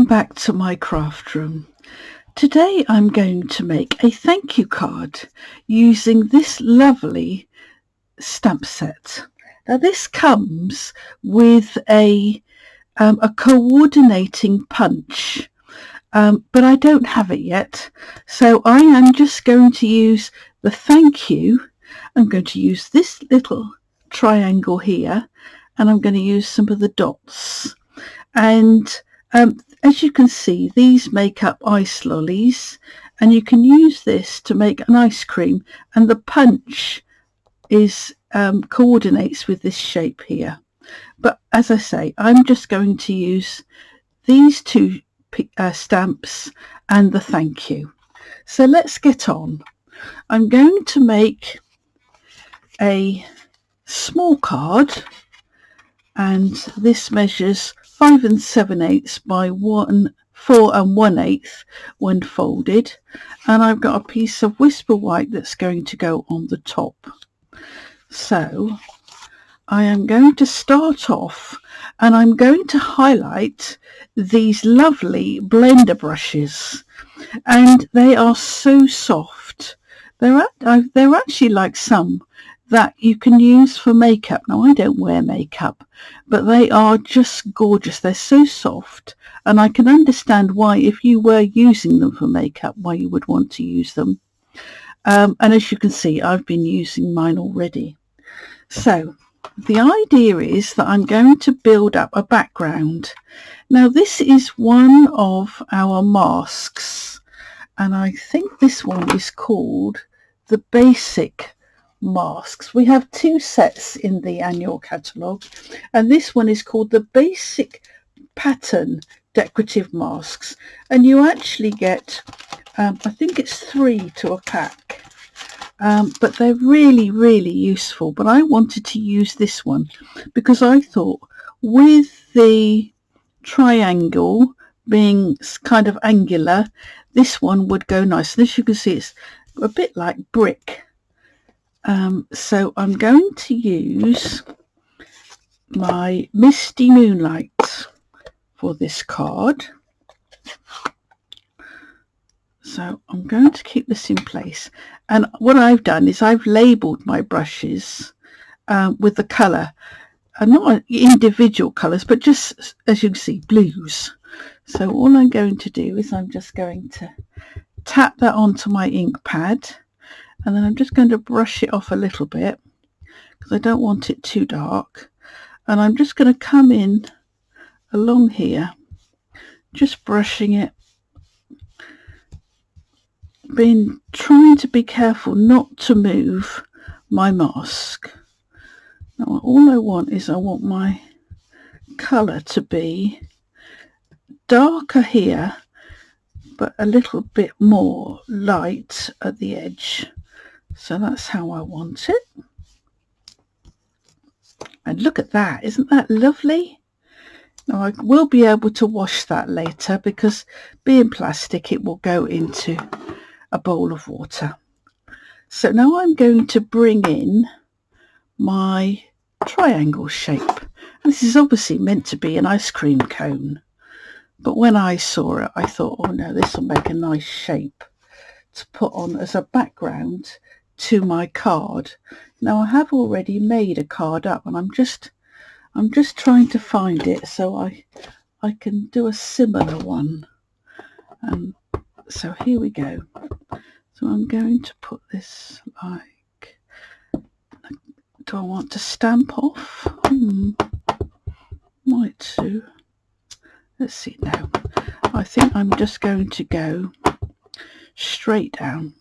back to my craft room. Today I'm going to make a thank you card using this lovely stamp set. Now this comes with a coordinating punch, but I don't have it yet, so I am just going to use the thank you. I'm going to use this little triangle here, and I'm going to use some of the dots, and as you can see, these make up ice lollies, and you can use this to make an ice cream, and the punch is coordinates with this shape here. But as I say, I'm just going to use these two stamps and the thank you. So let's get on. I'm going to make a small card, and this measures 5 7/8 by 4 1/8 when folded, and I've got a piece of whisper white that's going to go on the top. So I am going to start off, and I'm going to highlight these lovely blender brushes, and they are so soft. They're actually like some that you can use for makeup. Now I don't wear makeup, but they are just gorgeous. They're so soft, and I can understand why, if you were using them for makeup, why you would want to use them. And as you can see, I've been using mine already. So the idea is that I'm going to build up a background. Now this is one of our masks, and I think this one is called the Basic Masks. We have 2 sets in the annual catalogue, and this one is called the Basic Pattern Decorative Masks, and you actually get I think it's 3 to a pack, but they're really useful. But I wanted to use this one because I thought, with the triangle being kind of angular, this one would go nice. And as you can see, it's a bit like brick. So I'm going to use my Misty Moonlight for this card. So I'm going to keep this in place, and what I've done is I've labelled my brushes with the colour, not individual colours, but just, as you can see, blues. So all I'm going to do is I'm just going to tap that onto my ink pad, and then I'm just going to brush it off a little bit because I don't want it too dark, and I'm just going to come in along here, just brushing it, trying to be careful not to move my mask. Now all I want is my colour to be darker here, but a little bit more light at the edge. So that's how I want it. And look at that, isn't that lovely? Now I will be able to wash that later, because being plastic, it will go into a bowl of water. So now I'm going to bring in my triangle shape. This is obviously meant to be an ice cream cone, but when I saw it, I thought, oh no, this will make a nice shape to put on as a background to my card. Now I have already made a card up, and I'm just trying to find it so I can do a similar one. So here we go. So I'm going to put this like, do I want to stamp off? Might do. Let's see now. I think I'm just going to go straight down.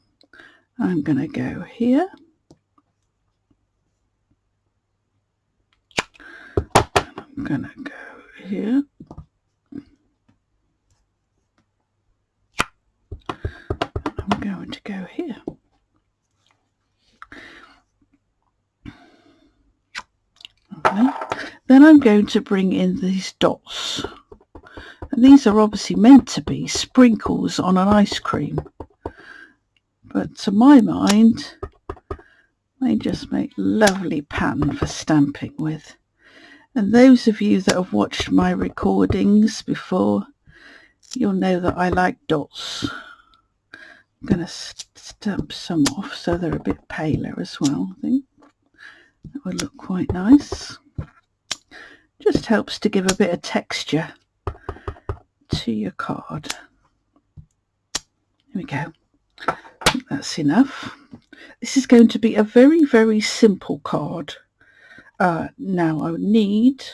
I'm going to go here. I'm going to go here. I'm going to go here. Okay. Then I'm going to bring in these dots. And these are obviously meant to be sprinkles on an ice cream, but to my mind, they just make lovely pattern for stamping with. And those of you that have watched my recordings before, you'll know that I like dots. I'm going to stamp some off so they're a bit paler as well. I think that would look quite nice. Just helps to give a bit of texture to your card. Here we go. I think that's enough. This is going to be a very, very simple card. Now I need,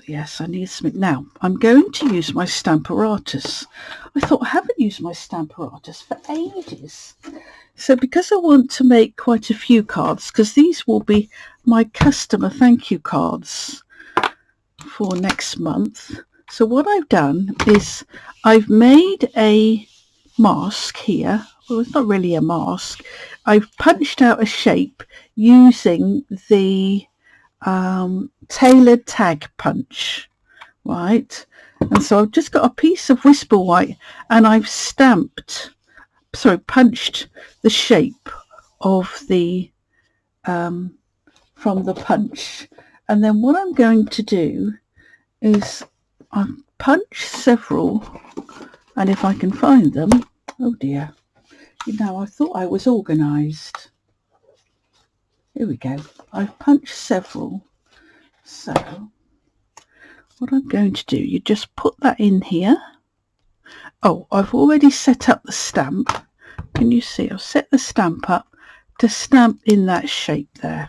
yes, I need something. Now I'm going to use my Stamparatus. I thought I haven't used my Stamparatus for ages. So because I want to make quite a few cards, because these will be my customer thank you cards for next month. So what I've done is I've made a mask here. Well, it's not really a mask. I've punched out a shape using the tailored tag punch, right? And so I've just got a piece of Whisper White and I've punched the shape of the from the punch. And then what I'm going to do is I've punched several, and if I can find them, oh dear, you know, I thought I was organised. Here we go. I've punched several. So what I'm going to do, you just put that in here. Oh, I've already set up the stamp. Can you see? I've set the stamp up to stamp in that shape there.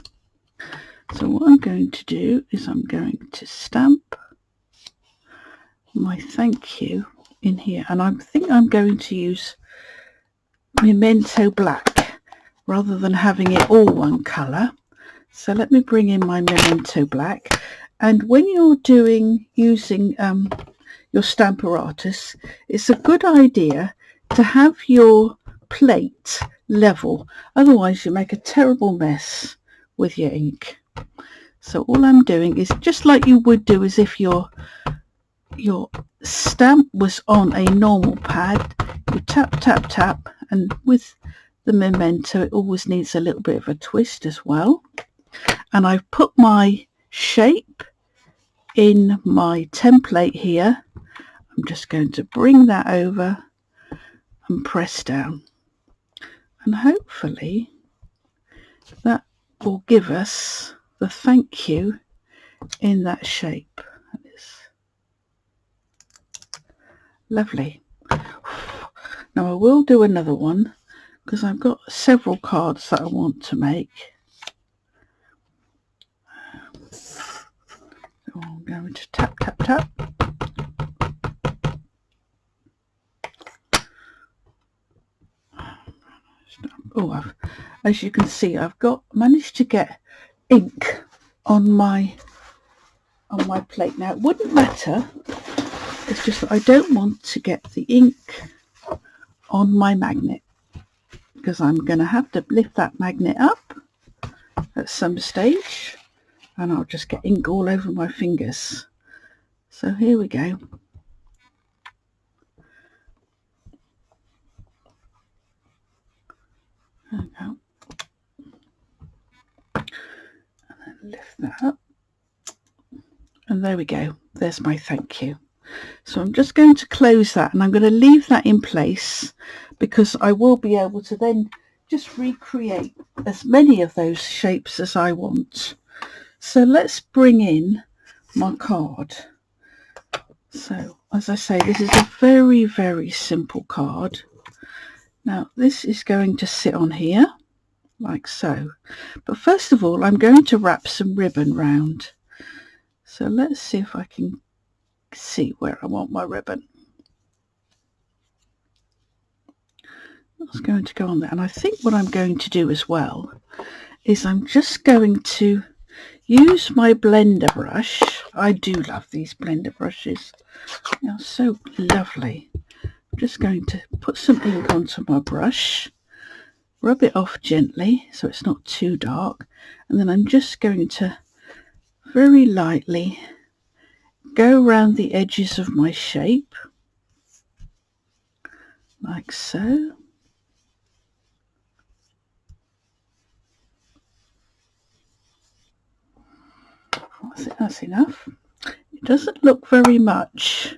So what I'm going to do is I'm going to stamp my thank you in here, and I think I'm going to use Memento Black rather than having it all one colour. So let me bring in my Memento Black. And when you're using your Stamparatus, it's a good idea to have your plate level, otherwise you make a terrible mess with your ink. So all I'm doing is just like you would do as if your stamp was on a normal pad. You tap tap tap, and with the Memento it always needs a little bit of a twist as well. And I've put my shape in my template here. I'm just going to bring that over and press down, and hopefully that will give us the thank you in that shape. Lovely. Now I will do another one because I've got several cards that I want to make. So I'm going to tap tap tap. Oh, as you can see, I've managed to get ink on my plate. Now it wouldn't matter, it's just that I don't want to get the ink on my magnet, because I'm going to have to lift that magnet up at some stage and I'll just get ink all over my fingers. So here we go. There we go. And then lift that up. And there we go. There's my thank you. So I'm just going to close that, and I'm going to leave that in place because I will be able to then just recreate as many of those shapes as I want. So let's bring in my card. So as I say, this is a very, very simple card. Now this is going to sit on here like so, but first of all I'm going to wrap some ribbon round. So let's see if I can see where I want my ribbon. That's going to go on there, and I think what I'm going to do as well is I'm just going to use my blender brush. I do love these blender brushes, they're so lovely. I'm just going to put some ink onto my brush, rub it off gently so it's not too dark, and then I'm just going to very lightly go around the edges of my shape like so. I think that's enough. It doesn't look very much.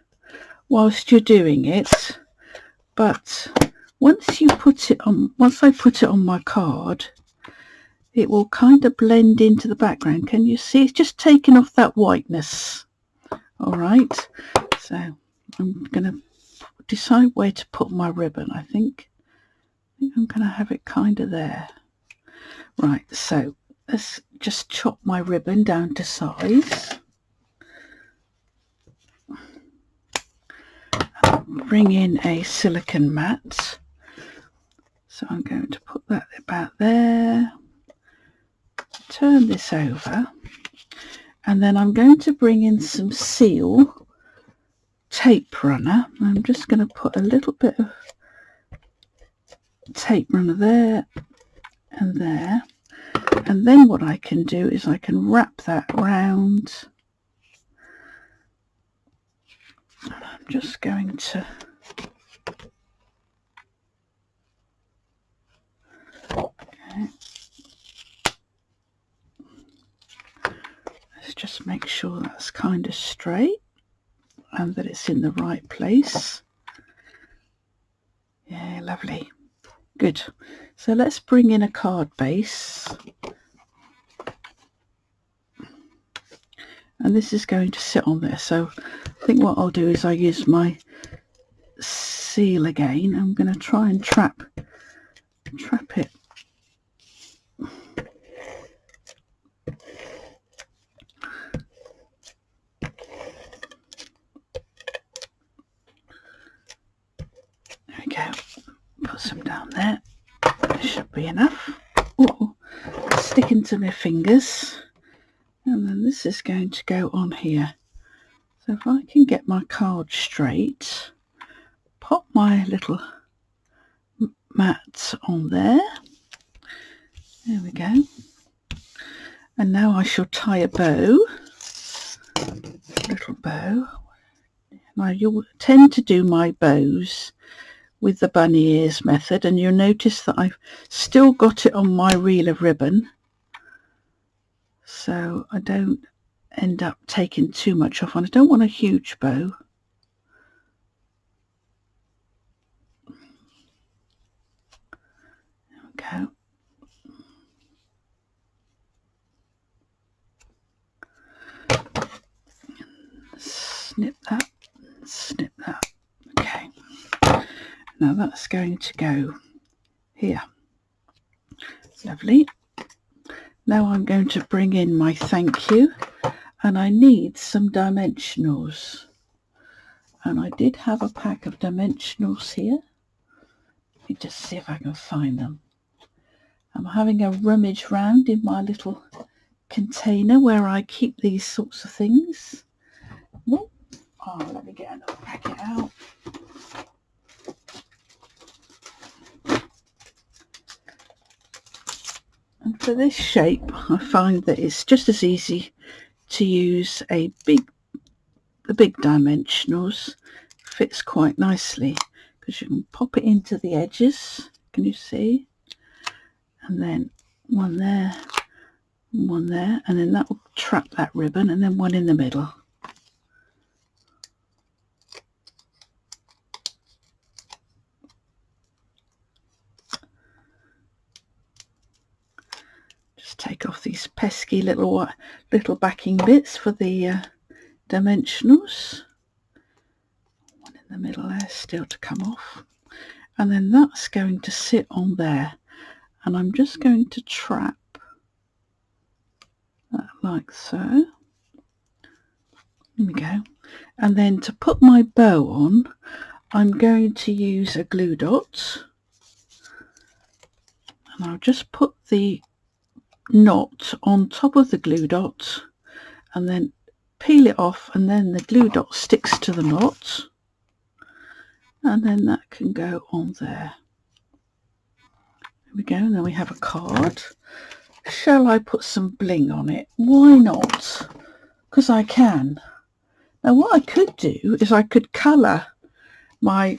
whilst you're doing it, but once I put it on my card, it will kind of blend into the background. Can you see? It's just taking off that whiteness. All right, so I'm going to decide where to put my ribbon. I think I'm going to have it kind of there. Right, so let's just chop my ribbon down to size. Bring in a silicone mat. So I'm going to put that about there. Turn this over. And then I'm going to bring in some seal tape runner. I'm just going to put a little bit of tape runner there and there. And then what I can do is I can wrap that around. I'm just going to let's just make sure that's kind of straight and that it's in the right place. Yeah, lovely. Good. So let's bring in a card base. And this is going to sit on there. So I think what I'll do is I use my seal again. I'm going to try and trap it. There we go. Put some down there. That should be enough. Oh, sticking to my fingers. And then this is going to go on here. So if I can get my card straight, pop my little mat on there. There we go. And now I shall tie a bow. Little bow. Now you'll tend to do my bows with the bunny ears method, and you'll notice that I've still got it on my reel of ribbon, so I don't end up taking too much off, and I don't want a huge bow. There we go. Snip that, snip that. Okay. Now that's going to go here. Lovely. Now I'm going to bring in my thank you, and I need some dimensionals. And I did have a pack of dimensionals here. Let me just see if I can find them. I'm having a rummage round in my little container where I keep these sorts of things. Oh, let me get another packet out. And for this shape, I find that it's just as easy to use the big dimensionals. Fits quite nicely because you can pop it into the edges. Can you see? And then one there, one there, and then that will trap that ribbon, and then one in the middle. Take off these pesky little backing bits for the dimensionals. One in the middle there still to come off, and then that's going to sit on there, and I'm just going to trap that like so. There we go. And then to put my bow on, I'm going to use a glue dot, and I'll just put the knot on top of the glue dot and then peel it off, and then the glue dot sticks to the knot, and then that can go on there. There we go. And then we have a card. Shall I put some bling on it? Why not? Because I can. Now what I could do is I could colour my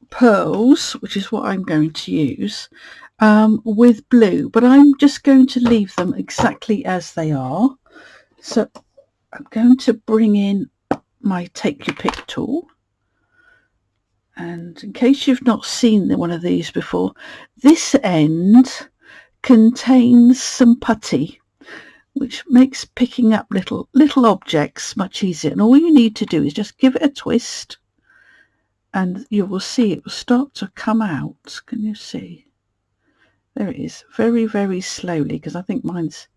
pearls, which is what I'm going to use, with blue, but I'm just going to leave them exactly as they are. So I'm going to bring in my take your pick tool, And in case you've not seen one of these before, this end contains some putty, which makes picking up little objects much easier. And all you need to do is just give it a twist, and you will see it will start to come out. Can you see? There it is, very, very slowly, because I think mine's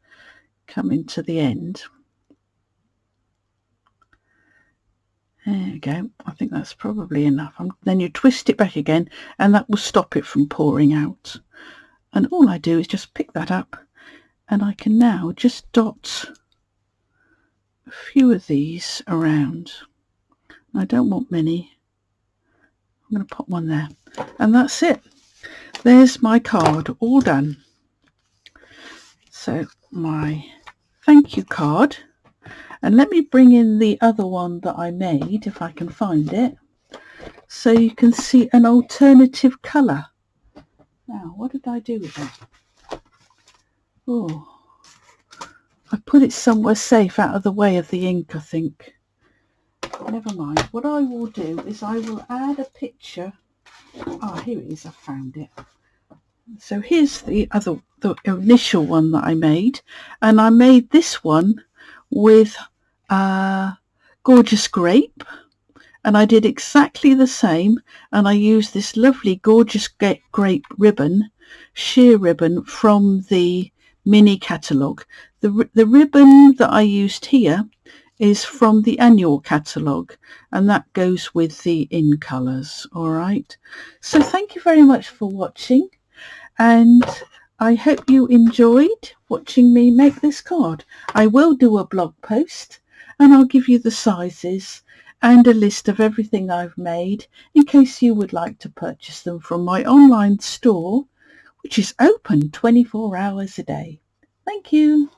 coming to the end. There we go. I think that's probably enough. Then you twist it back again, and that will stop it from pouring out. And all I do is just pick that up, and I can now just dot a few of these around. I don't want many. I'm going to pop one there, and that's it. There's my card, all done. So my thank you card. And let me bring in the other one that I made, if I can find it, so you can see an alternative colour. Now, what did I do with it? Oh, I put it somewhere safe out of the way of the ink, I think. Never mind. What I will do is I will add a picture. Ah, here it is. I found it. So here's the initial one that I made, and I made this one with gorgeous grape, and I did exactly the same, and I used this lovely gorgeous grape ribbon, sheer ribbon from the mini catalogue. The ribbon that I used here is from the annual catalogue, and that goes with the in colours. All right, so thank you very much for watching, and I hope you enjoyed watching me make this card. I will do a blog post, and I'll give you the sizes and a list of everything I've made in case you would like to purchase them from my online store, which is open 24 hours a day. Thank you.